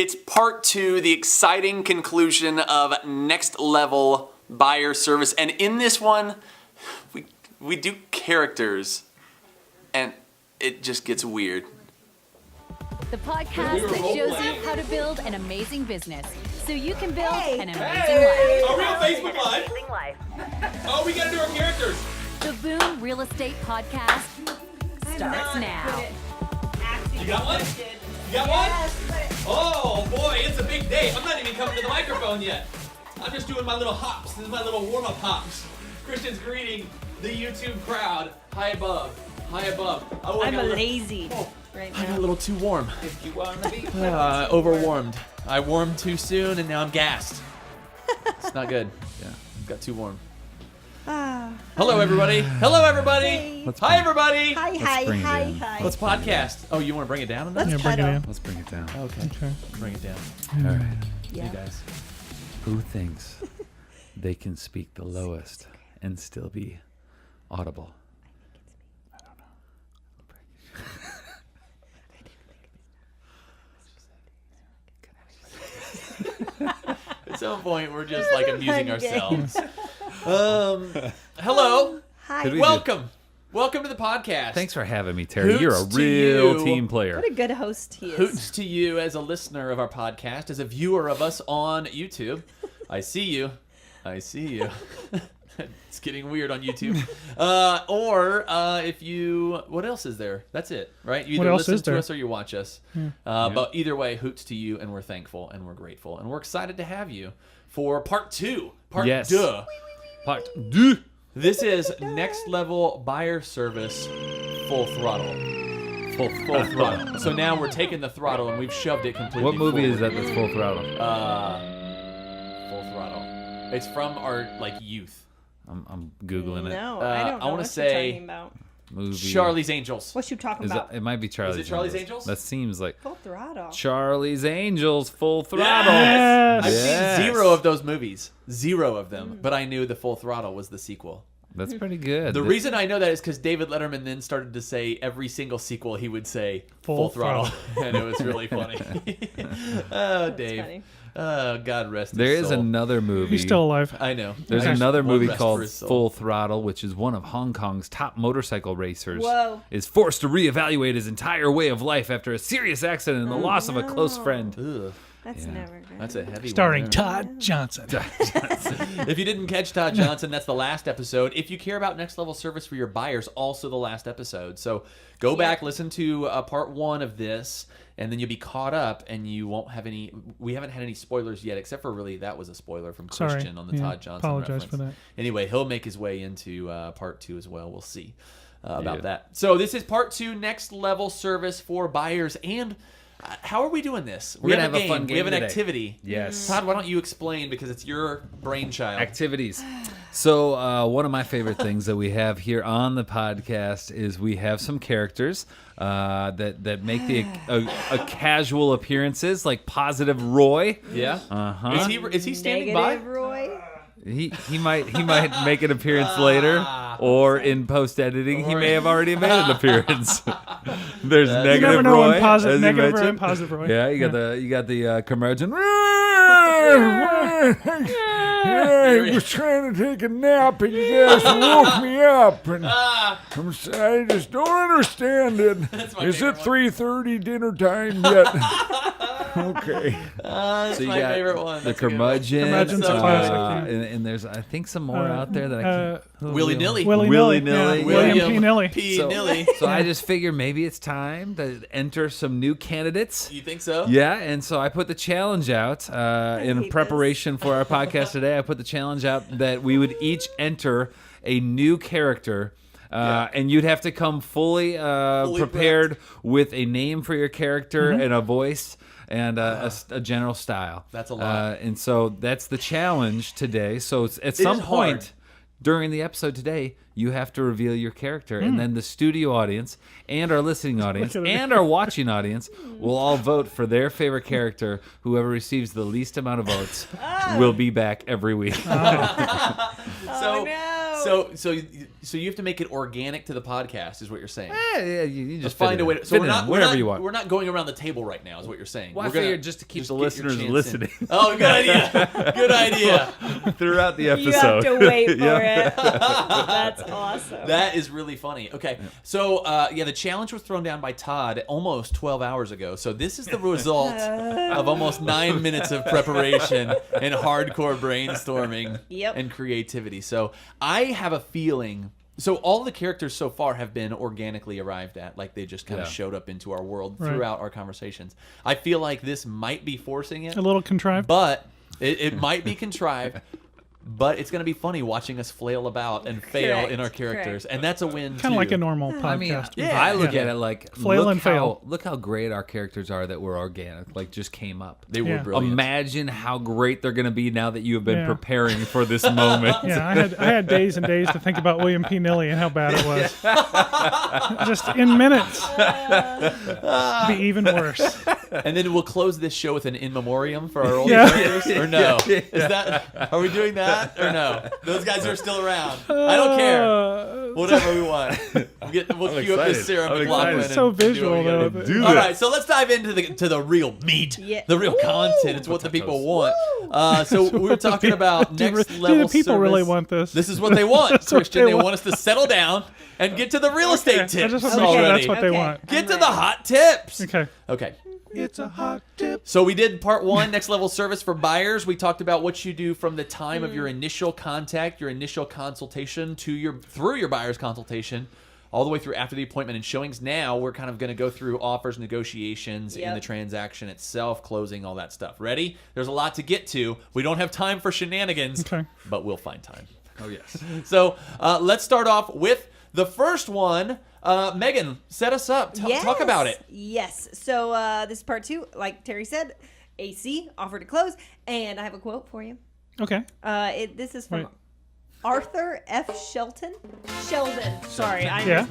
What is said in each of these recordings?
It's part 2, the exciting conclusion of Next Level Buyer Service. And in this one, we do characters, and it just gets weird. The podcast that shows you how to build an amazing business so you can build an amazing life. Are we on Facebook Live? Oh, we gotta do our characters. The Boom Real Estate Podcast starts now. You got one? You got one? Oh boy, it's a big day. I'm not even coming to the microphone yet. I'm just doing my little hops. This is my little warm-up hops. Christian's greeting the YouTube crowd. High above. High above. Oh, I'm lazy right I got a now. little too warm. If you want to be Overwarmed. I warmed too soon and now I'm gassed. It's not good. Yeah, I've got too warm. Hello, everybody. Hello, everybody. Hey. Hi, everybody. Hi. Let's podcast. Oh, you want to bring it down a notch? Let's cuddle. Let's bring it down. Okay. Bring it down. All right. Yeah. You guys. Who thinks they can speak the lowest and still be audible? At some point, we're just like amusing ourselves. Hello. Hi. Could we Welcome. Welcome to the podcast. Thanks for having me, Terry. Hoots You're a to real you. team player. What a good host he is. Hoots to you as a listener of our podcast, as a viewer of us on YouTube. I see you. I see you. It's getting weird on YouTube. Or if you, what else is there? That's it, right? You What either else listen is to there? us or you watch us. But either way, hoots to you, and we're thankful and we're grateful and we're excited to have you for part 2. Part Yes. 2. Part deux. This is Next Level Buyer Service Full Throttle. Full throttle. So now we're taking the throttle and we've shoved it completely. What movie is forward. that that's full throttle? Full Throttle. It's from our youth. I'm Googling it. No, I don't know I wanna what say- you're talking about. Movie. Charlie's Angels. What you talking Is about? that, it might be Charlie's Charlie's Angels? That seems like Full throttle. Charlie's Angels Full Throttle. Yes! I've Yes. seen 0 of those movies. 0 of them. But I knew the Full Throttle was the sequel. That's pretty good. The reason I know that is because David Letterman then started to say every single sequel he would say Full Throttle. And it was really funny. Oh, Dave. funny. Oh, God rest his There is soul. another movie. He's still alive. I know. There's I- another one movie rest for called his soul. Full Throttle, which is one of Hong Kong's top motorcycle racers. Whoa. Is forced to reevaluate his entire way of life after a serious accident and the loss of a close friend. Ugh, That's never good. that's a heavy Starring one there. Todd Johnson. If you didn't catch Todd Johnson, that's the last episode. If you care about Next Level Service for your buyers, also the last episode. So go back, listen to part 1 of this, and then you'll be caught up, and you won't have any. We haven't had any spoilers yet, except for really that was a spoiler from Sorry. Christian on the Yeah, Todd Johnson apologize reference. for that. Anyway, he'll make his way into part 2 as well. We'll see about Yeah. that. So this is part 2, Next Level Service for buyers, and. How are we doing this? We're gonna have a game. fun We have game an today. activity. Yes. Todd, why don't you explain, because it's your brainchild. Activities. So one of my favorite things that we have here on the podcast is we have some characters that make a casual appearances, like Positive Roy. Yeah. Uh-huh. Is he standing Negative by? Roy. He might make an appearance later, or in post editing he may have already made an appearance. There's You Negative never know Roy, when positive, as you negative or mentioned. positive Roy. Yeah, you got the curmudgeon. I was trying to take a nap and you guys woke me up, and I just don't understand it. my Is it favorite 3:30 dinner time yet? Okay. That's So you my got favorite one. the That's a good one. curmudgeon, Curmudgeon's a classic, and there's I think some more out there that I can't. Willy-nilly. Willy-nilly, Yeah. William P. Nilly. P. So, Nilly. so I just figured maybe it's time to enter some new candidates. You think so? Yeah, and so I put the challenge out in hate preparation for our podcast today. I put the challenge out that we would each enter a new character. And you'd have to come fully prepared with a name for your character and a voice and a general style. That's a lot. And so that's the challenge today. So it's, at It some is hard. point during the episode today, you have to reveal your character, and then the studio audience and our listening audience Look at and our watching audience will all vote for their favorite character. Whoever receives the least amount of votes will be back every week. So, no. So you have to make it organic to the podcast, is what you're saying. Yeah, you just Find fit a it way. in. So Fit we're it not in, we're wherever not, you want. We're not going around the table right now, is what you're saying. Well, I We're gonna figured just to keep the get your listeners chance in. listening Oh, good idea. Good idea. throughout the episode. You have to wait for Yeah. it. That's awesome. That is really funny. Okay, so the challenge was thrown down by Todd almost 12 hours ago. So this is the result of almost 9 minutes of preparation and hardcore brainstorming Yep. and creativity. So I have a feeling. So all the characters so far have been organically arrived at, like they just kind of Yeah. showed up into our world Right. throughout our conversations. I feel like this might be forcing it, A little contrived. but it might be contrived. But it's going to be funny watching us flail about and fail Correct, in our characters, correct. and that's a win Kind too. of like a normal podcast. I mean, Yeah. I look Yeah. at it like Flail look and fail. Look how great our characters are that were organic, like just came up. They were Yeah. brilliant. Imagine how great they're going to be now that you have been Yeah. preparing for this moment. Yeah, I had days and days to think about William P. Nilly and how bad it was. Just in minutes. Be even worse. And then we'll close this show with an in memoriam for our old Yeah. characters, or no? Is that? Are we doing that or no? Those guys are still around. I don't care. Whatever we want. We'll cue up this excited. Sarah I'm McLachlan. excited. It's so and do what visual, we gotta though. do. All right, so let's dive into the real meat, Yeah. the real content. It's what the people want. So we were talking about Do next the level people service. really want this? This is what they want, That's what Christian. they They want. want us to settle down and get to the real estate Okay, I tips just want to make sure already. that's what they Okay. want. Get I'm to the ready. hot tips. Okay. Okay. It's a hot tip. So we did part one, next level service for buyers. We talked about what you do from the time of your initial contact, your initial consultation through your buyer's consultation, all the way through after the appointment and showings. Now we're kind of going to go through offers, negotiations, in Yep. the transaction itself, closing, all that stuff. Ready? There's a lot to get to. We don't have time for shenanigans, Okay. but we'll find time. Oh yes. So let's start off with the first one. Megan, set us up. Talk about it. Yes. So this is part 2. Like Terry said, AC offer to close, and I have a quote for you. Okay. This is from Wait. Arthur F. Sheldon. Sorry, I Yeah.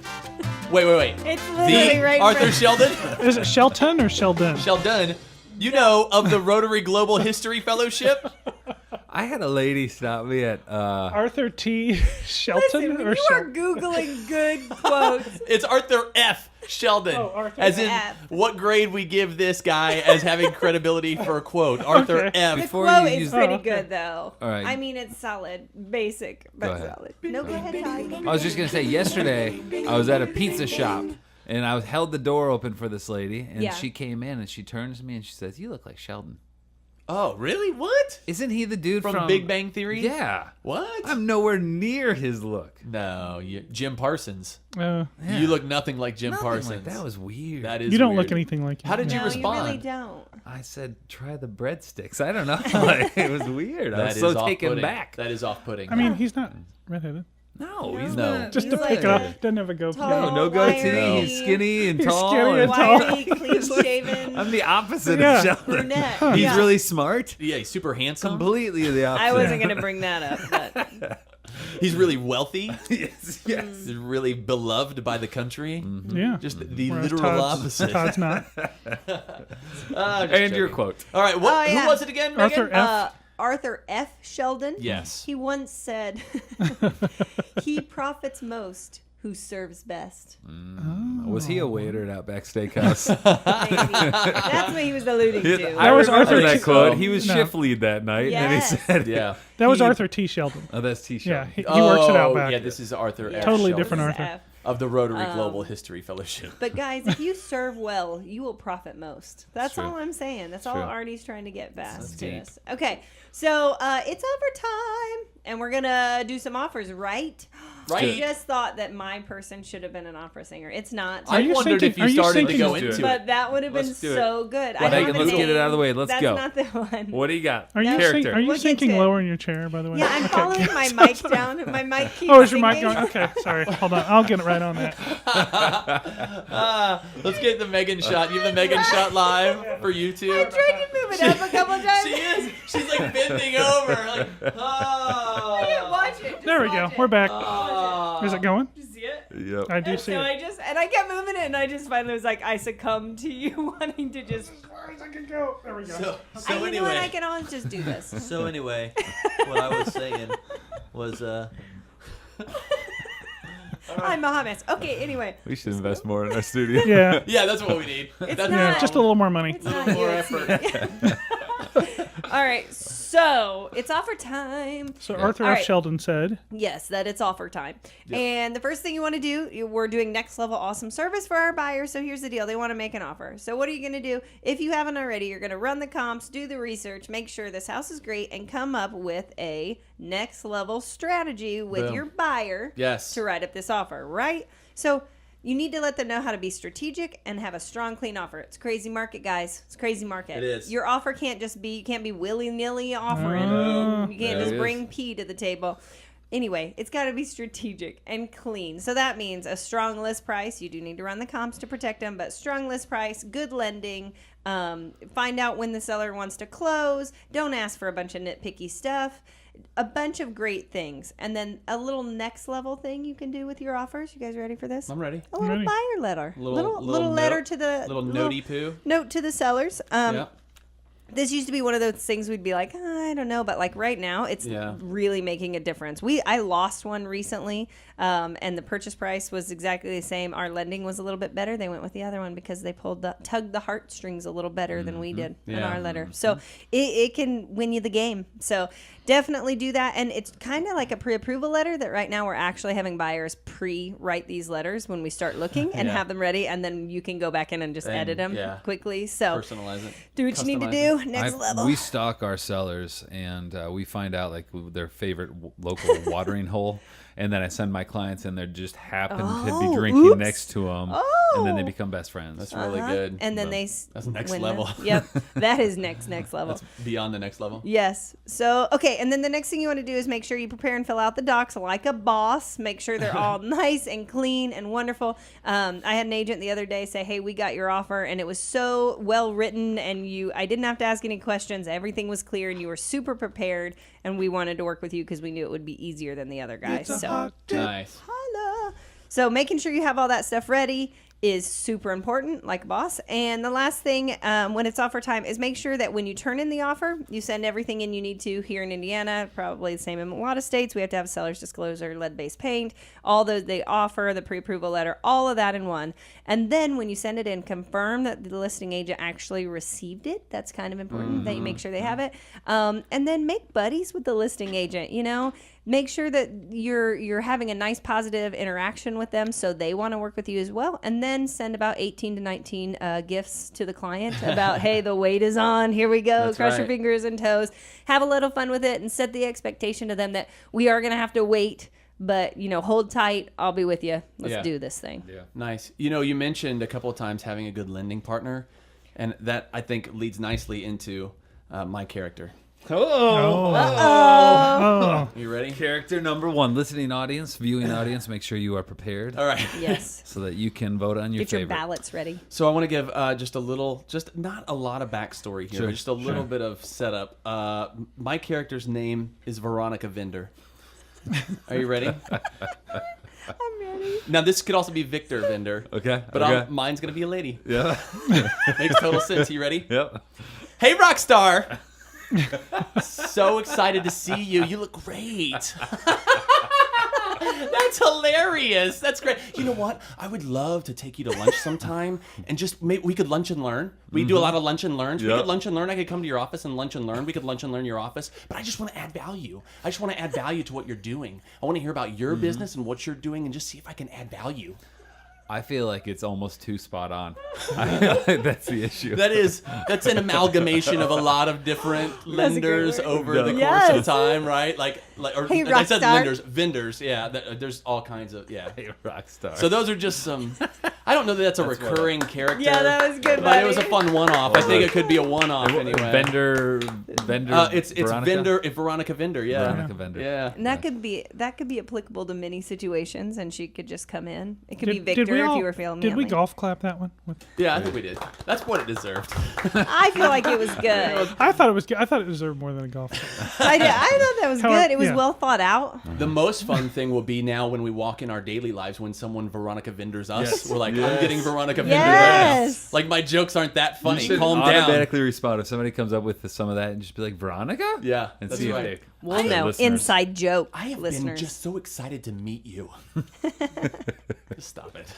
Wait. It's literally The right in Arthur front- Sheldon? Is it Shelton or Sheldon? Sheldon, you know of the Rotary Global History Fellowship? I had a lady stop me at Arthur T. Shelton Listen, when or you are Sheldon? Googling good quotes. It's Arthur F. Sheldon. Oh, Arthur as in, F. what grade we give this guy as having credibility for a quote. Arthur Okay. F. The Before quote you is use- pretty Oh, okay. good, though. All right. I mean, it's solid. Basic, but Go ahead. solid. No, go ahead, Todd. I was just gonna say yesterday I was at a pizza shop and I held the door open for this lady and Yeah. she came in and she turns to me and she says, "You look like Sheldon." Oh, really? What? Isn't he the dude From Big Bang Theory? Yeah. What? I'm nowhere near his look. No, Jim Parsons. Yeah. You look nothing like Jim Nothing Parsons. like that was weird. That is You don't weird. look anything like him. How did you No, respond? you really don't. I said, "Try the breadsticks." I don't know. Like, it was weird. I That was is so taken off-putting. back. That is off-putting. I mean, he's not redheaded. No, he's No. not. Just He's to like pick it up. a Doesn't have a goatee. tall- No goatee. wiry- He's skinny and He's tall. skinny and and- tall. Wiry, clean shaven, I'm the opposite Yeah. of Sheldon. brunette. He's Yeah. really smart. yeah, he's super handsome. I Completely the opposite. wasn't gonna bring that up, but He's really wealthy. yes. He's really beloved by the country. Yeah. Just the Whereas literal Todd's- opposite. Todd's not. Just And your joking. quote. All right, what, Oh, yeah. who was it again, Megan? Arthur F. Arthur F. Sheldon. Yes. He once said, "He profits most who serves best." Was he a waiter at Outback Steakhouse? Maybe. That's what he was alluding to. I was remember Arthur that T- quote. Oh. He was No. shift lead that night, and he Yes. said, Yeah. That was He- Arthur T. Sheldon. "Oh, that's T-shirt." Yeah, he works at Outback. Yeah, this is Arthur F. Totally Sheldon different This is Arthur. F. of the Rotary Global History Fellowship. But guys, if you serve well, you will profit most. That's True. all I'm saying. That's all True. Artie's trying to get That's past to deep. us. Okay, so it's overtime, and we're gonna do some offers, right? Right. I just thought that my person should have been an opera singer. It's not. I you wondered thinking- if you are you started to thinking- go Let's do into it. it. But that would have been Let's do it. so good. Well, I don't Megan, have let's a get it name. out of the way. Let's That's go. not the one. What do you got? Are you Character. are you We'll get sinking to it. lower in your chair, by the way? Yeah, I'm Okay. following my mic down. My mic keeps Oh, is your mic sinking. going? Okay, sorry. Hold on. I'll get it right on that. Let's get the Megan shot. You have the Megan shot live for YouTube. I tried to move it up a couple times. She is. She's like bending over. Like, I didn't oh. watch it. Just There we go. watch it. We're back. Oh. Is it going? Did you see it? Yep. I do And see so it. I kept moving it, and I just finally was like, I succumbed to you wanting to just. There we go. So you know what? I anyway, can always just do this. So anyway, what I was saying was I'm a hot mess. Okay, anyway. We should invest more in our studio. Yeah. Yeah, that's what we need. That's not- Yeah, just a little more money. It's not more USC. All right, so it's offer time. So Arthur All F. right. Sheldon said, Yes, that it's offer time. And the first thing you want to do, we're doing next level awesome service for our buyers. So here's the deal. They want to make an offer. So what are you going to do? If you haven't already, you're going to run the comps, do the research, make sure this house is great, and come up with a next level strategy with Boom. your buyer Yes. to write up this offer, right? So you need to let them know how to be strategic and have a strong, clean offer. It's crazy market, guys. It's crazy market. It is. Your offer can't just be, you can't be willy-nilly offering. You can't There just it bring pee to the table. Anyway, it's got to be strategic and clean. So that means a strong list price. You do need to run the comps to protect them, but strong list price, good lending, find out when the seller wants to close. Don't ask for a bunch of nitpicky stuff. A bunch of great things. And then a little next level thing you can do with your offers. You guys ready for this? I'm ready. A little Ready. buyer letter. Little letter note- to the little notey poo. note to the sellers. Yeah. This used to be one of those things we'd be like, I don't know, but like right now, it's Yeah. really making a difference. I lost one recently, and the purchase price was exactly the same. Our lending was a little bit better. They went with the other one because they tugged the heartstrings a little better than we did in Yeah. our letter. So it can win you the game. So definitely do that. And it's kind of like a pre-approval letter that right now we're actually having buyers pre-write these letters when we start looking and Yeah. have them ready, and then you can go back in and just And, edit them yeah. quickly. So Personalize it. do what you need to Customize do. it. Next level. We stalk our sellers, and we find out like their favorite local watering hole, and then I send my clients, and they just happen to be Oh, drinking oops. next to them, and then they Oh. become best friends. That's really Uh-huh. good. And then But they that's next win level. Yep, that is next level. That's beyond the next level. Yes. So, okay, and then the next thing you want to do is make sure you prepare and fill out the docs like a boss. Make sure they're all nice and clean and wonderful. I had an agent the other day say, "Hey, we got your offer," and it was so well written, and I didn't have to ask any questions. Everything was clear, and you were super prepared, and we wanted to work with you because we knew it would be easier than the other guys. So, Nice. holla. So making sure you have all that stuff ready is super important, like a boss. And the last thing, when it's offer time, is make sure that when you turn in the offer, you send everything in you need to. Here in Indiana, probably the same in a lot of states, we have to have a seller's disclosure, lead-based paint, all those they offer, the pre-approval letter, all of that in one. And then when you send it in, confirm that the listing agent actually received it. That's kind of important that you make sure they have it. And then make buddies with the listing agent, make sure that you're having a nice positive interaction with them so they want to work with you as well, and then send about 18 to 19 gifts to the client about, hey, the wait is on, here we go. That's Cross your right. fingers and toes, have a little fun with it, and set the expectation to them that we are going to have to wait, but hold tight, I'll be with you, let's Yeah. do this thing. Nice. You mentioned a couple of times having a good lending partner, and that I think leads nicely into my character. Oh, You ready? Character number one, listening audience, viewing audience, make sure you are prepared All right. Yes. so that you can vote on your Get your favorite. ballots ready. So I want to give just not a lot of backstory here, Sure, but just a little bit of setup. My character's name is Veronica Vender. Are you ready? I'm ready. Now this could also be Victor Vender. Okay, But okay. mine's gonna be a lady. Yeah. Makes total sense. You ready? Yep. Hey, Rockstar! So excited to see you. You look great. That's hilarious. That's great. You know what? I would love to take you to lunch sometime and just we could lunch and learn. We do a lot of lunch and learns. We Yep. could lunch and learn. I could come to your office and lunch and learn. We could lunch and learn your office. But I just want to add value. I just want to add value to what you're doing. I want to hear about your business and what you're doing and just see if I can add value. I feel like it's almost too spot on. I feel like that's the issue. That's an amalgamation of a lot of different That's a great lenders word. over the course Yes. of time, right? Or Hey, I said Rockstar. vendors. Yeah, there's all kinds of Hey, rock star. So those are just some. I don't know that that's a That's what- recurring character. Yeah, that was good, But it was a buddy. fun one-off. I think it could be a one-off anyway. Vendor. It's Veronica? Veronica Vender. Yeah. Veronica Vender. Yeah. And that could be applicable to many situations, and she could just come in. It could be did Victor. we if you were feeling Did we manly. golf clap that one? Yeah, I think we did. That's what it deserved. I feel like it was good. I thought it was good. I thought it deserved more than a golf clap. I thought that was However, good. It was yeah. well thought out. The most fun thing will be now when we walk in our daily lives when someone Veronica Vendors us. Yes. We're like, Yes. I'm getting Veronica Vendors. Yes. Like, my jokes aren't that funny. You should Calm down. automatically respond if somebody comes up with some of that and just be like, Veronica? Yeah, And that's see right. if they. We'll know. listeners. Inside joke, I have listeners. been just so excited to meet you. Just stop it.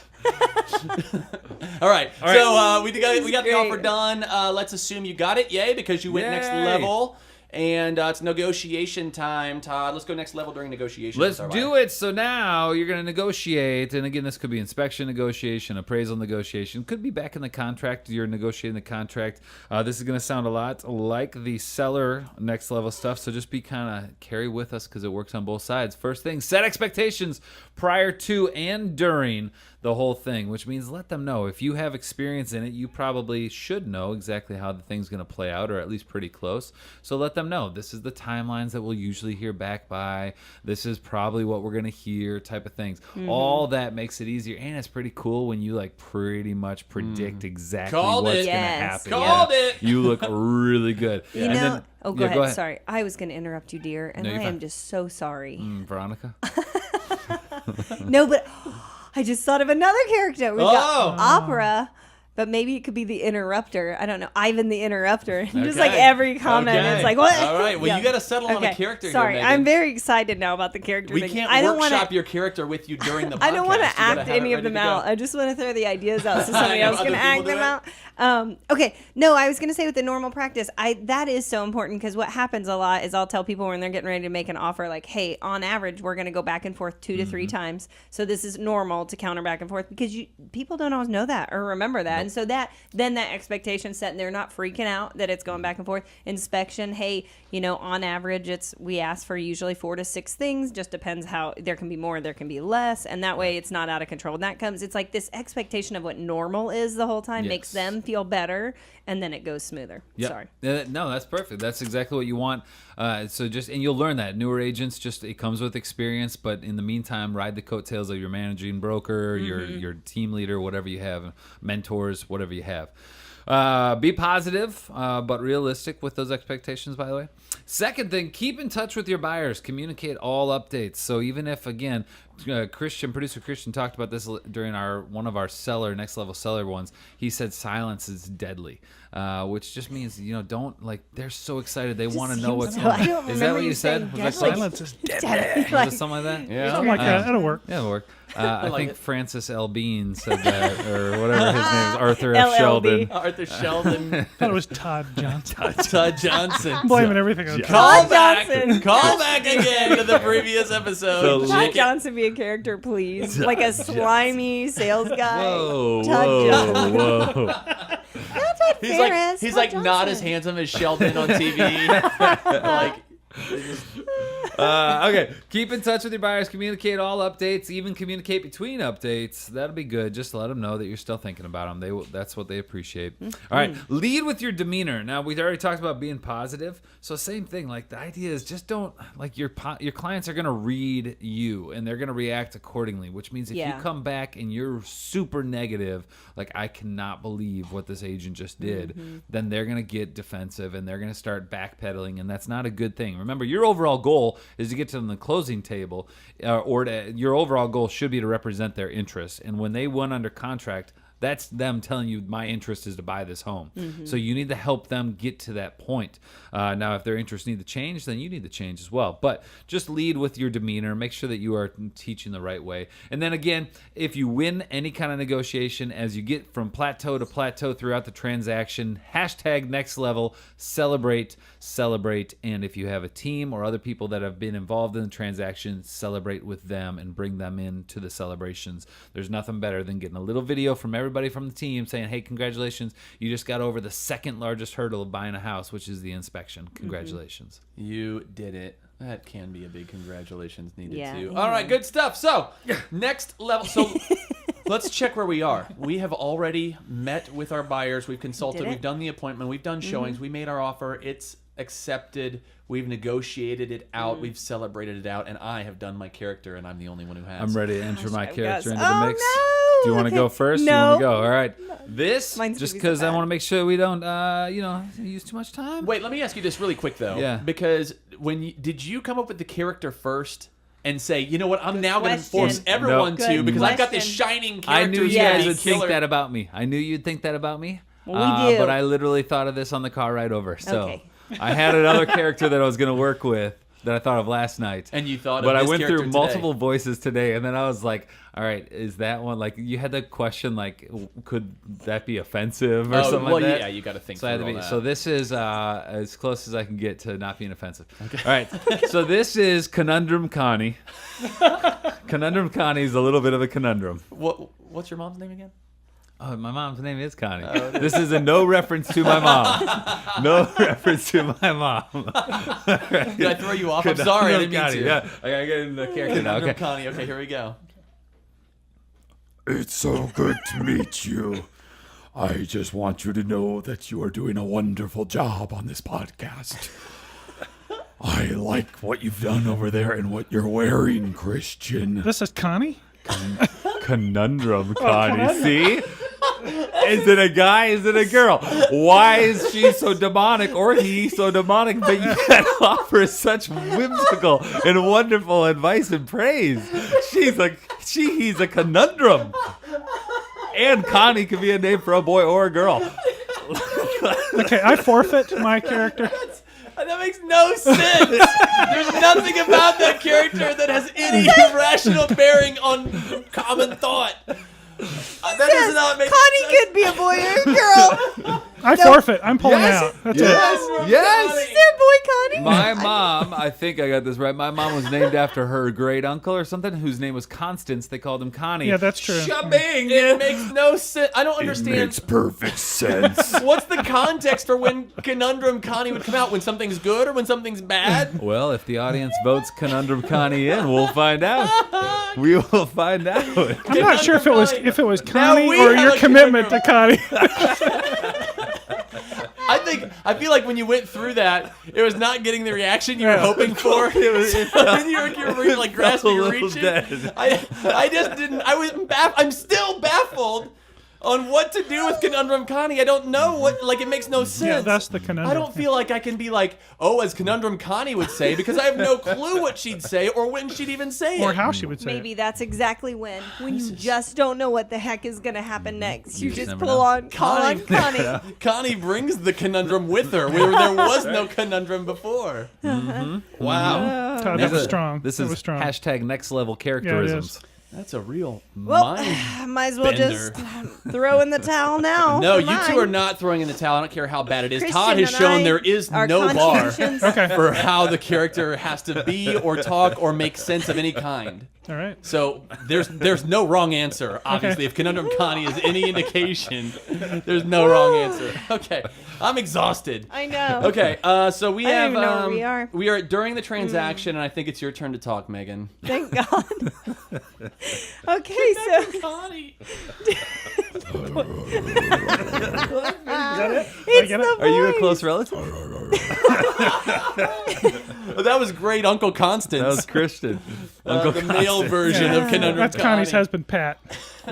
All right. So we got the Great. offer done. Let's assume you got it. Yay, because you went next Yay. level. And it's negotiation time, Todd. Let's go next level during negotiation. Let's do it. So now you're going to negotiate. And again, this could be inspection negotiation, appraisal negotiation. Could be back in the contract. You're negotiating the contract. This is going to sound a lot like the seller next level stuff. So just be kind of carry with us because it works on both sides. First thing, set expectations prior to and during the whole thing, which means let them know. If you have experience in it, you probably should know exactly how the thing's going to play out, or at least pretty close. So let them know. This is the timelines that we'll usually hear back by. This is probably what we're going to hear, type of things. All that makes it easier, and it's pretty cool when you like pretty much predict exactly Called what's it. going to Yes. happen. Called it. You look really good. You And know. then- Oh, go yeah, ahead. Sorry, I was going to interrupt you, dear, and No, I you're am fine. just so sorry. Veronica? No, but I just thought of another character. We've Oh. got Opera, but maybe it could be the Interrupter. I don't know. Ivan the Interrupter. Just like Okay. every comment, Okay. it's like, what? All right. Well, Yeah. you got to settle on a Okay. character here, Sorry, Megan. I'm very excited now about the character We thing. can't I don't workshop wanna, your character with you during the podcast. I don't want You to gotta act have any it of them ready to go. out. I just want to throw the ideas out so I somebody know, else can other act people them do out. Okay, no, I was going to say with the normal practice, that is so important because what happens a lot is I'll tell people when they're getting ready to make an offer, like, hey, on average, we're going to go back and forth 2 to 3 times. So this is normal to counter back and forth because people don't always know that or remember that. And so that expectation set and they're not freaking out that it's going back and forth. Inspection, hey, on average, we ask for usually 4 to 6 things. Just depends how there can be more, there can be less. And that way it's not out of control. And it's like this expectation of what normal is the whole time makes Yes. them feel better. And then it goes smoother. Yep. Sorry. No, that's perfect. That's exactly what you want. And you'll learn that. Newer agents, it comes with experience, but in the meantime, ride the coattails of your managing broker, your team leader, whatever you have, mentors, whatever you have. Be positive, but realistic with those expectations, by the way. Second thing, keep in touch with your buyers. Communicate all updates. So even if, again, producer Christian talked about this during one of our next level seller ones. He said silence is deadly, which just means don't they're so excited they want to know what's seems going so- I on. don't Is that remember what you you said? saying Was that deadly. silence? Silence is Was it something like that? Yeah. something like that. It'll work. Yeah, it'll work. I like think it. Francis L. Bean said that, or whatever his name is, Arthur F. LLB. Sheldon. Arthur Sheldon. thought it was Todd Johnson. Todd Johnson. Blaming everything on Todd. Call Todd back. Johnson. Call back again to the previous episode. Todd Chicken- Johnson be a character, please. Like a slimy sales guy. Whoa, Todd Johnson. whoa. Todd He's Ferris, he's Todd like not as Johnson. handsome as Sheldon on TV. like, they just- Okay, keep in touch with your buyers. Communicate all updates. Even communicate between updates. That'll be good. Just to let them know that you're still thinking about them. That's what they appreciate. All right, lead with your demeanor. Now we already talked about being positive. So same thing. Like the idea is just don't your clients are gonna read you and they're gonna react accordingly. Which means if you come back and you're super negative, like I cannot believe what this agent just did, then they're gonna get defensive and they're gonna start backpedaling, and that's not a good thing. Remember, your overall goal is to get to the closing table, your overall goal should be to represent their interests. And when they went under contract, that's them telling you my interest is to buy this home. So you need to help them get to that point. Now, if their interests need to change, then you need to change as well. But just lead with your demeanor. Make sure that you are teaching the right way. And then again, if you win any kind of negotiation, as you get from plateau to plateau throughout the transaction, #NextLevel, celebrate. And if you have a team or other people that have been involved in the transaction, celebrate with them and bring them into the celebrations. There's nothing better than getting a little video from everybody from the team saying, hey, congratulations, you just got over the second largest hurdle of buying a house, which is the inspection. Congratulations. You did it. That can be a big congratulations needed Yeah, too. yeah. All right, good stuff. So, next level. So, let's check where we are. We have already met with our buyers. We've consulted. Did it? We've done the appointment. We've done showings. We made our offer. It's accepted. We've negotiated it out. We've celebrated it out. And I have done my character, and I'm the only one who has. I'm ready to enter my character into oh, the mix. Do you want to okay. go first? No. You want to go? All right. This, Mine's just gonna be so because I bad. want to make sure we don't, use too much time. Wait, let me ask you this really quick though. Yeah. Because did you come up with the character first and say, you know what, I'm now going to question. force everyone No. to Good because I've got this question. shining character. I knew you Yes. guys would think killer. that about me. I knew you'd think that about me. Well, we do. But I literally thought of this on the car ride over. So Okay. I had another character that I was going to work with that I thought of last night. And you thought But of I this went character through today. multiple voices today, and then I was like, all right, is that one, like, you had the question, like, could that be offensive or Oh, something well, like that? yeah, you got to think So, I had through to all be, that. so this is as close as I can get to not being offensive. All right, so this is Conundrum Connie. Conundrum Connie is a little bit of a conundrum. What's your mom's name again? Oh, my mom's name is Connie. This is a no reference to my mom. No reference to my mom. Did I throw you off? I'm sorry, I didn't mean Connie. to. Yeah, I gotta get in the character now. Conundrum Okay. Connie. Okay, here we go. It's so good to meet you. I just want you to know that you are doing a wonderful job on this podcast. I like what you've done over there and what you're wearing, Christian. This is Connie. Conundrum Connie. See? Is it a guy? Is it a girl? Why is she so demonic or he so demonic? But you can offer such whimsical and wonderful advice and praise. He's a conundrum. And Connie could be a name for a boy or a girl. Okay, I forfeit my character. That makes no sense. There's nothing about that character that has any rational bearing on common thought. That does not make Connie sense. could be a boy or a girl. I forfeit. I'm pulling Yes. out. That's Yes. Yes. Is there a boy Connie? My mom, I think I got this right. My mom was named after her great uncle or something, whose name was Constance. They called him Connie. Yeah, that's true. Shabing. It makes no sense. I don't It understand. makes perfect sense. What's the context for when Conundrum Connie would come out? When something's good or when something's bad? Well, if the audience votes Conundrum Connie in, we'll find out. We will find out. I'm not sure if it was Now Connie we or have your a commitment to conundrum. Connie. I feel like when you went through that, it was not getting the reaction you were Yeah. hoping for. And you were like grasping, a you're little reaching. dead. I just didn't. I'm still baffled on what to do with Conundrum Connie. I don't know what. Like, it makes no sense. Yeah, that's the conundrum. I don't feel like I can be like, oh, as Conundrum Connie would say, because I have no clue what she'd say or when she'd even say it. Or how she would say Maybe it. that's exactly when you just don't know what the heck is gonna happen next. You just just never call know. on Connie. Connie brings the conundrum with her, where there was no conundrum before. Mm-hmm. Wow, God, that was strong. This that is was strong. hashtag next level characterisms. that's a real Well, mind. might as well Bender. just throw in the towel now. No, for you mine. two are not throwing in the towel. I don't care how bad it is. Christian Todd has and shown I there is are no bar conscientious. Okay. for how the character has to be or talk or make sense of any kind. All right. So there's no wrong answer. Obviously, if Conundrum Connie is any indication, there's no wrong answer. Okay, I'm exhausted. I know. Okay, so we I don't have even know where we are. we are during the transaction, and I think it's your turn to talk, Megan. Thank God. Okay, so Connie. it's get the it? Are you a voice. close relative? Oh, that was great, Uncle Constance. That was Christian. Uncle the male Constance. version of Conundrum That's Connie. Connie's husband, Pat.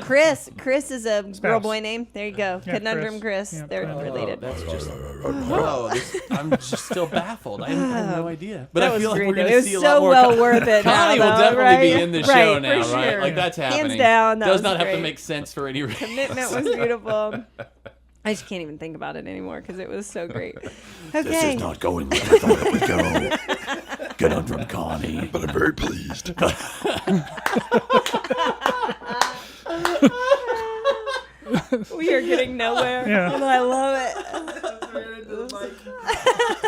Chris. Chris is a girl Spouse. boy name. There you go. Yeah, Conundrum Chris. Yeah, They're Chris. related. That's just. Oh, I'm just still baffled. I have no idea. But That I was feel like great, we're though. going It to was see a so lot more. well worth it now, Connie will though, definitely be right? in the Right, show for now, right? sure. Like that's happening. down, that Does was not have to great. make sense for any reason. Commitment was beautiful. I just can't even think about it anymore because it was so great. This Okay. is not going where I thought it would go. Conundrum Connie. But I'm very pleased. We are getting nowhere. Yeah. And I love it.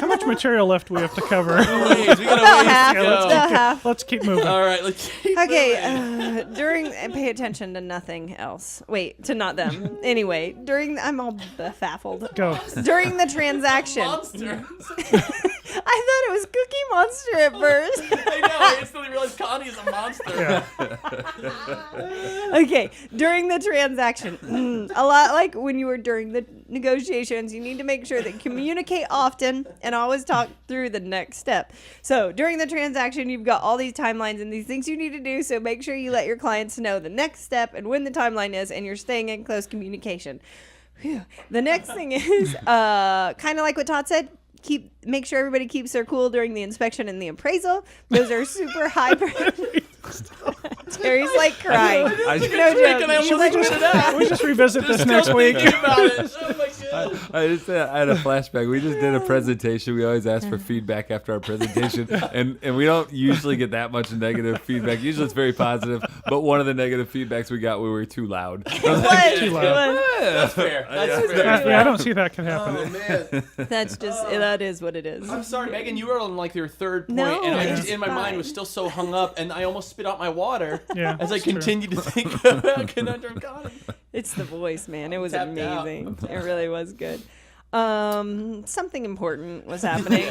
How much material left we have to cover? Ways, we got About a ways half. to go. About half. Let's keep moving. All right, let's keep Okay, during and pay attention to nothing else. Wait, to not them. Anyway, during I'm all baffled. Go. During the transaction, monsters. I thought it was Cookie Monster at first. I know. I instantly realized Connie is a monster. Yeah. Okay, during the transaction, a lot like when you were during the negotiations, you need to make sure that you communicate often and always talk through the next step. So during the transaction, you've got all these timelines and these things you need to do. So make sure you let your clients know the next step and when the timeline is, and you're staying in close communication. Whew. The next thing is kind of like what Todd said. Make sure everybody keeps their cool during the inspection and the appraisal. Those are super high. Terry's like crying. I No Should we We just revisit this next week. about it. Oh my god. I had a flashback. We just did a presentation. We always ask for feedback after our presentation, and we don't usually get that much negative feedback. Usually it's very positive, but one of the negative feedbacks we got, we were too loud. It was. Too loud. That's fair. That's fair. Yeah, I don't see that could happen. Oh man. That's just that is what it is. I'm sorry, Megan. You were on like your third point, No, and I it's just in my mind fine. was still so hung up, and I almost spit out my water Yeah, as I it's true. continued to think about Conundrum Connie. It's the voice, man. It was Tapped out. amazing. It really was good. Something important was happening.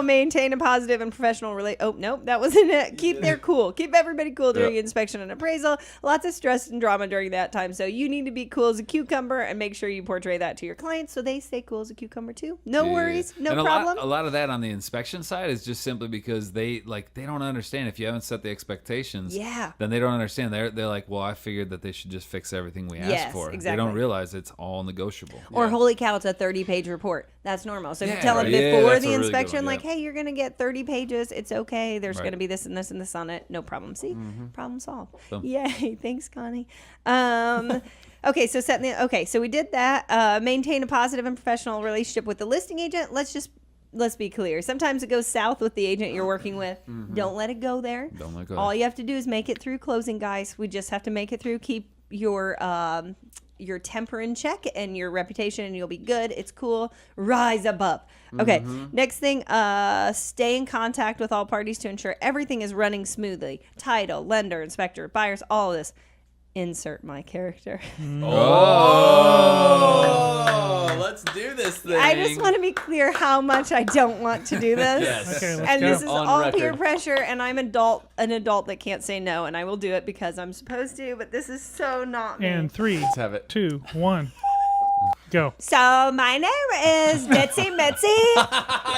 Maintain a positive and professional Oh, nope, that wasn't it. Keep their cool. Keep everybody cool during inspection and appraisal. Lots of stress and drama during that time. So you need to be cool as a cucumber and make sure you portray that to your clients so they stay cool as a cucumber too. No worries, no And problem. A lot of that on the inspection side is just simply because they don't understand. If you haven't set the expectations, Yeah. then they don't understand. They're like, well, I figured that they should just fix everything we asked Yes, for. They exactly. don't realize it's all negotiable. Or holy cow, it's a 30-page report. That's normal. So if you Yeah, tell them right. Yeah, before that's the a really good inspection, one, like, yeah. hey, you're going to get 30 pages. It's okay. There's Right. going to be this and this and this on it. No problem. See? Problem solved. Boom. Yay. Thanks, Connie. Okay, so we did that. Maintain a positive and professional relationship with the listing agent. Let's be clear. Sometimes it goes south with the agent you're working with. Don't let it go there. Don't let it go All there. you have to do is make it through closing, guys. We just have to make it through. Keep your temper in check and your reputation, and you'll be good. It's cool. Rise above. Okay. Next thing, stay in contact with all parties to ensure everything is running smoothly. Title, lender, inspector, buyers, all of this. Insert my character. Oh, let's do this thing. I just want to be clear how much I don't want to do this. Yes. Okay, let's And go. this is On all record. peer pressure, and I'm an adult that can't say no, and I will do it because I'm supposed to, but this is so not me. And 3, Let's have it. 2, 1, go. So my name is Betsy Mitzi,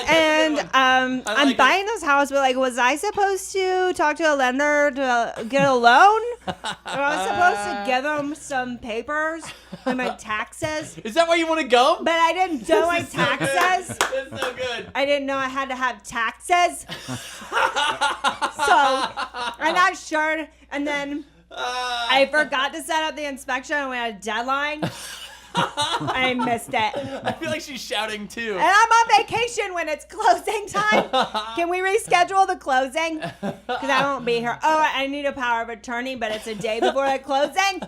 and I'm like buying this house. But like, was I supposed to talk to a lender to get a loan? Or I was supposed to give them some papers for my taxes? Is that why you want to go? But I didn't do my taxes. That's so good. I didn't know I had to have taxes. So I'm not sure. And then I forgot to set up the inspection, and we had a deadline. I missed it. I feel like she's shouting too. And I'm on vacation when it's closing time. Can we reschedule the closing? Because I won't be here. Oh, I need a power of attorney, but it's a day before the closing.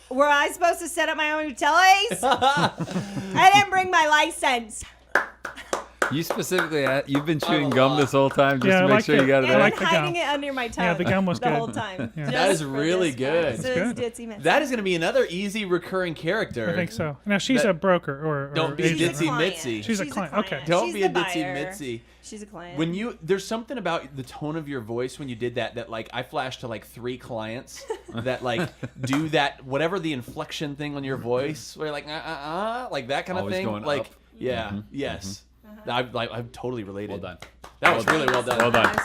Were I supposed to set up my own utilities? I didn't bring my license. You specifically, you've been chewing gum this whole time just Yeah, to I make like sure it. you got it And I I'm like out. the hiding gum. it under my tongue. Yeah, the gum was the good. whole time. Yeah. Just That is for really this good. guy. So It's it's Ditzy Mitzi. That is going to be another easy recurring character. I think so. Now, she's That- a broker or Don't be agent, ditzy right? Mitzi. She's a client. Okay. Don't She's be a the ditzy buyer. Mitzi. She's a client. When there's something about the tone of your voice when you did that like I flashed to like 3 clients that like do that whatever the inflection thing on your voice where you're like like that kind of Always thing going like up. yeah yes I'm totally related. Well done. That was really well done. Well done.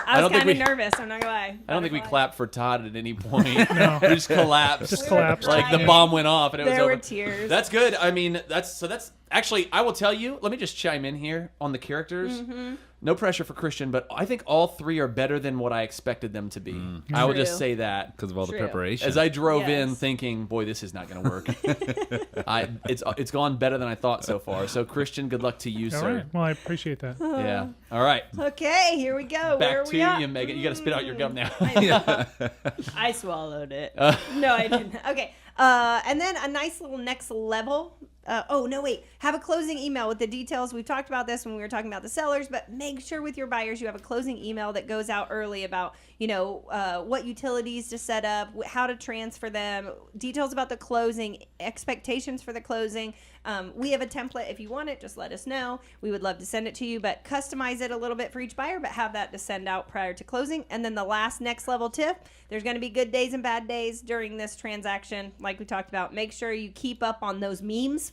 I don't was think kind of we- nervous. I'm not gonna lie. I don't think we clapped for Todd at any point. No. We just collapsed. Just collapsed. Like the Yeah. bomb went off and it was There over. were tears. That's good. I mean, that's actually, I will tell you, let me just chime in here on the characters. Mm-hmm. No pressure for Christian, but I think all 3 are better than what I expected them to be. I will just True. say that. Because of all the True. preparation. As I drove in Yes. thinking, boy, this is not going to work. It's gone better than I thought so far. So, Christian, good luck to you, All sir. right. Well, I appreciate that. Yeah. All right. Okay, here we go. Where Back are to we at? you, Megan. You got to spit out your gum now. I swallowed it. No, I didn't. Okay. And then a nice little next level have a closing email with the details. We've talked about this when we were talking about the sellers, but make sure with your buyers you have a closing email that goes out early about, what utilities to set up, how to transfer them, details about the closing, expectations for the closing. We have a template. If you want it, just let us know. We would love to send it to you, but customize it a little bit for each buyer, but have that to send out prior to closing. And then the last next level tip, there's going to be good days and bad days during this transaction. Like we talked about, make sure you keep up on those memes,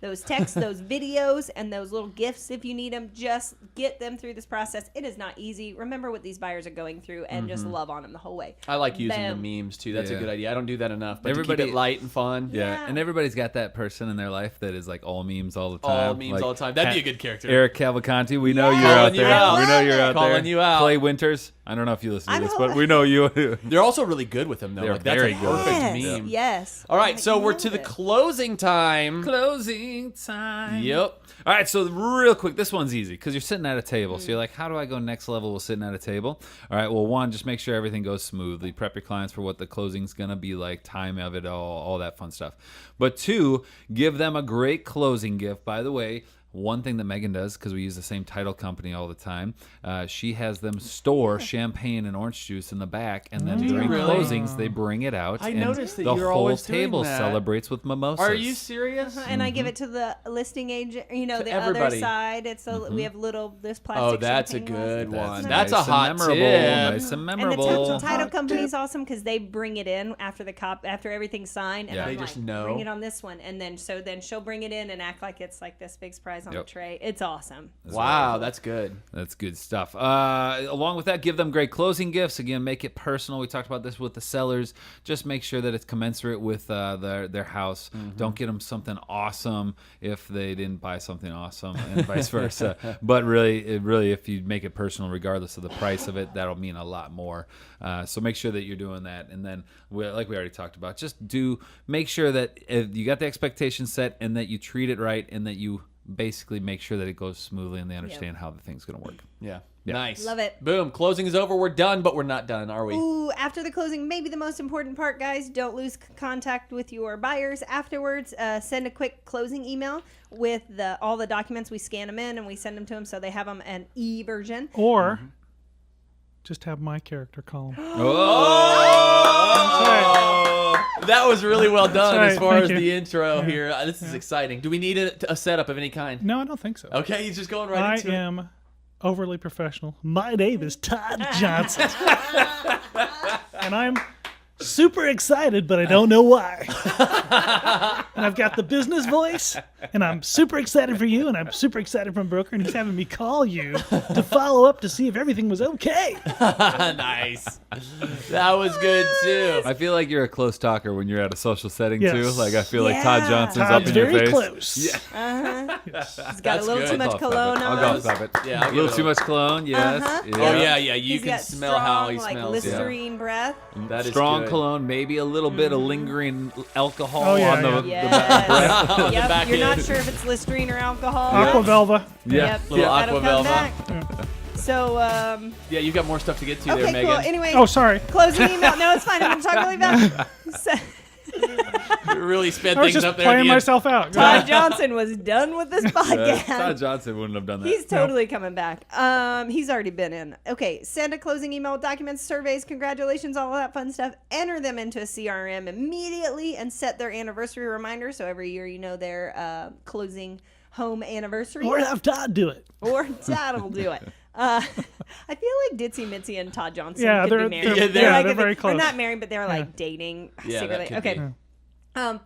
those texts, those videos, and those little gifts if you need them. Just get them through this process. It is not easy. Remember what these buyers are going through and just love on them the whole way. I like using Boom. the memes too. That's a Yeah. good idea. I don't do that enough, but to keep Everybody- it light and fun. Yeah, and everybody's got that person in their life that is like all memes all the time. All memes all the time. That'd be a good character. Eric Cavalcanti, we know Yes. you're out Calling you there. out. We know you're out Calling there. you out. Clay Winters. I don't know if you listen to I'm this, hoping- but we know you. They're also really good with them though. They're Like, that's very a good. perfect Yes. meme. Yes. All right, so I we're love to the it. closing time. Closing time. Yep. All right, so real quick, this one's easy because you're sitting at a table. So you're like, how do I go next level with sitting at a table? All right, well, one, just make sure everything goes smoothly. Prep your clients for what the closing's going to be like, time of it all that fun stuff. But two, give them a great closing gift. By the way, one thing that Megan does, because we use the same title company all the time, she has them store champagne and orange juice in the back, and then during really? closings they bring it out. I and noticed that the you're whole always doing table that. celebrates with mimosas. Are you serious? And I give it to the listing agent, the other everybody. side. It's we have this plastic. Oh, that's a champagne good glass. one. That's That's nice a hot and memorable. tip. Nice and And the memorable. title company is awesome because they bring it in after after everything's signed, and Yeah. I'm They like, just know. bring it on this one, and then she'll bring it in and act like it's like this big surprise on Yep. the tray. It's awesome. Wow, that's good. That's good stuff. Along with that, give them great closing gifts. Again, make it personal. We talked about this with the sellers. Just make sure that it's commensurate with their house. Don't get them something awesome if they didn't buy something awesome, and vice versa. But really, if you make it personal, regardless of the price of it, that'll mean a lot more. So make sure that you're doing that. And then, like we already talked about, just make sure that you got the expectations set and that you treat it right and that you basically make sure that it goes smoothly and they understand how the thing's going to work. Yeah. Yeah. Nice. Love it. Boom. Closing is over. We're done, but we're not done, are we? Ooh, after the closing, maybe the most important part, guys. Don't lose contact with your buyers afterwards. Send a quick closing email with all the documents. We scan them in and we send them to them so they have them an e-version. Or just have my character call him. That was really well done right, as far thank as you. the intro here. This is exciting. Do we need a setup of any kind? No, I don't think so. Okay, he's just going right I into it. am overly professional. My name is Todd Johnson. And I'm super excited, but I don't know why. And I've got the business voice, and I'm super excited for you, and I'm super excited for my broker, and he's having me call you to follow up to see if everything was okay. Nice. That was good too. I feel like you're a close talker when you're at a social setting Yes. too. Like I feel like Todd Yeah. Johnson's Todd's up in your very face. close. He's got That's a little good. too much I'll cologne I'll on. go stop it. Yeah, I'll a little give it too a- much cologne. Yes. Oh yeah, yeah. You He's can got smell strong, how he like smells. Listerine breath. That is Strong good. cologne, maybe a little bit of lingering alcohol Oh, yeah, on the, yeah. the back. Yes. On the Yep. back You're not end. sure if it's Listerine or alcohol. Aquavelva. Yeah. Yep. Little That'll come Aquavelva. back. So, Yeah, you've got more stuff to get to okay, there, Megan. cool. Anyway, Oh, sorry. closing email. No, it's fine. I'm going to talk really fast. So, You really sped I was things just up there. at playing the end. myself out. Todd Johnson was done with this podcast. Todd Johnson wouldn't have done that. He's totally coming back. He's already been in. Okay, send a closing email with documents, surveys, congratulations, all of that fun stuff. Enter them into a CRM immediately and set their anniversary reminder. So every year you know their closing home anniversary. Or have Todd do it. Or Todd will do it. I feel like Ditzy Mitzi and Todd Johnson Yeah, could they're- be married. they're- yeah, like they're if very They're close. not married, but they're like dating Yeah, secretly. that could Okay. be.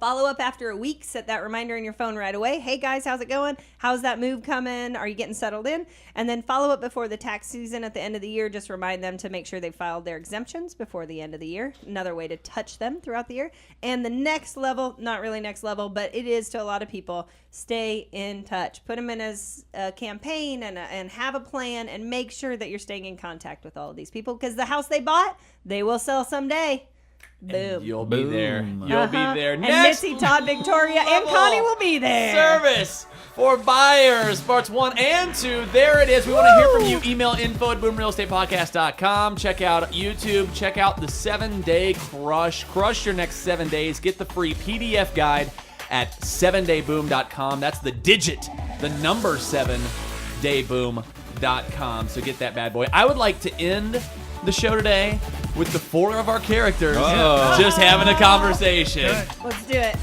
Follow up after a week. Set that reminder in your phone right away. Hey guys, how's it going? How's that move coming? Are you getting settled in? And then follow up before the tax season at the end of the year. Just remind them to make sure they filed their exemptions before the end of the year. Another way to touch them throughout the year. And the next level, not really next level, but it is to a lot of people, stay in touch. Put them in as a campaign and have a plan and make sure that you're staying in contact with all of these people because the house they bought, they will sell someday. Boom. You'll be there. Boom. You'll be there. And Next Missy, Todd, Victoria, and level Connie will be there. Service for buyers, parts 1 and 2. There it is. We want to hear from you. Email info@boomrealestatepodcast.com. Check out YouTube. Check out the 7-day crush. Crush your next 7 days. Get the free PDF guide at 7dayboom.com. That's the digit, the number 7dayboom.com. So get that bad boy. I would like to end the show today with the 4 of our characters just having a conversation. Let's do it.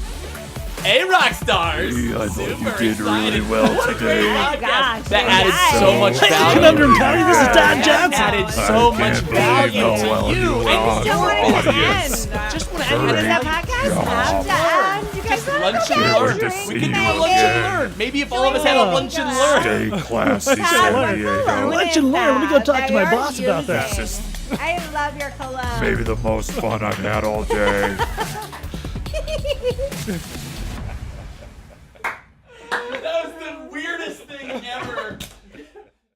Hey, rock stars! I thought Super you did excited. really well What a great today. podcast. Gosh, That you added guys. so much value. Conundrum County, this is Todd That Johnson. added so I much can't believe value how to well you. you And rock. Don't want it to Audience. end. just want to What is end that it. podcast? I'm done. You guys want lunch to and go learn. get a drink? We can do a Maybe. lunch and learn. Maybe if all of us had a lunch and learn. Stay classy, Todd, San what Diego. cologne Lunch is and learn. Let me go that talk to my you're boss about that. using? I love your cologne. Maybe the most fun I've had all day.